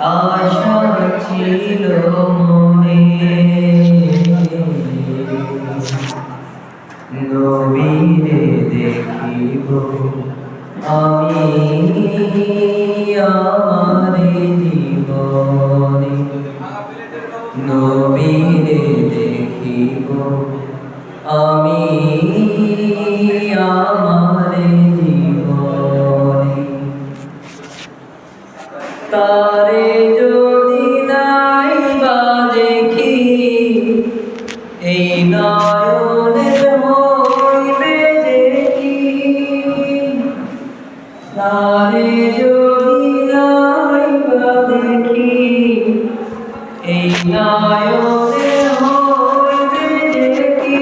আশা ছিল মনে নবীরে দেখিব আমি আমার জীবনে নবীরে দেখিব আমি আমার জীবনে তারে যদি নাই বা দেখি এই নয়নের হইবে দেখি তারে যদি নাই বা দেখি এই নয়নের হইবে দেখি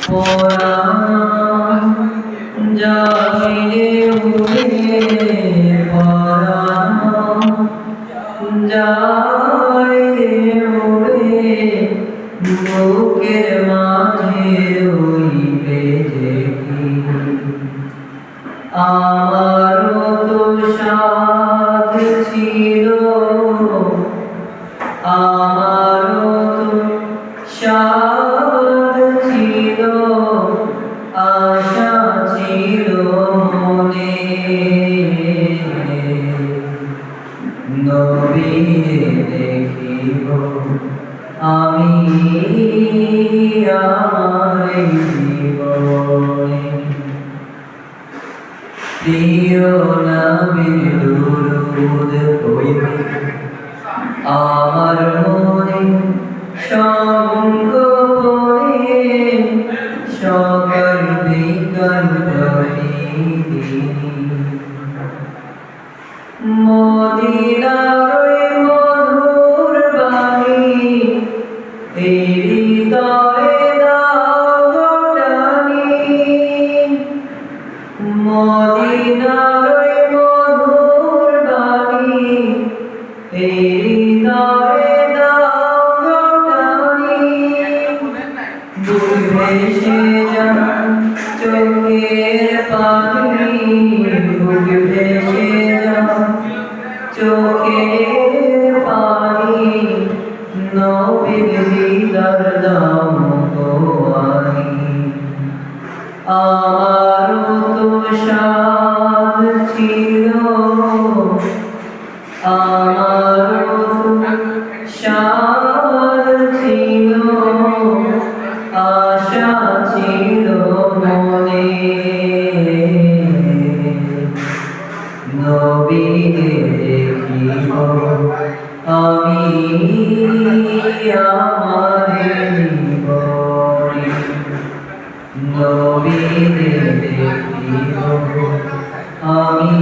পরাণ যাইরে উড়ে পরাণ যাইরে উড়ে বুকের মাঝে রইবে দেখি আমারও তো সাধ ছিল আমারও তো সাধ ছিল আশা ছিল মনে নবীরে দেখিব আমি আমার জীবনে প্রিয় নবীর দুরূদ পড়িবে আমার মনে সঙ্গ পড়ে সকাল বিকাল প্রতিদিন মদিনার মধুর বাণী এই হৃদয়ে দাও টানি মদিনার মধুর বাণী এই হৃদয়ে দাও টানি বুক ভেসে যান চোখের পানি বুক ভেসে যান চোখের পানি নবীর দিদার দাও গো আমি আমারও তো সাধ ছিল আমারও সাধ ছিল আশা ছিল মনে নবীরে দেখিব আমি আমার জীবনে নবীরে দেখিব আমি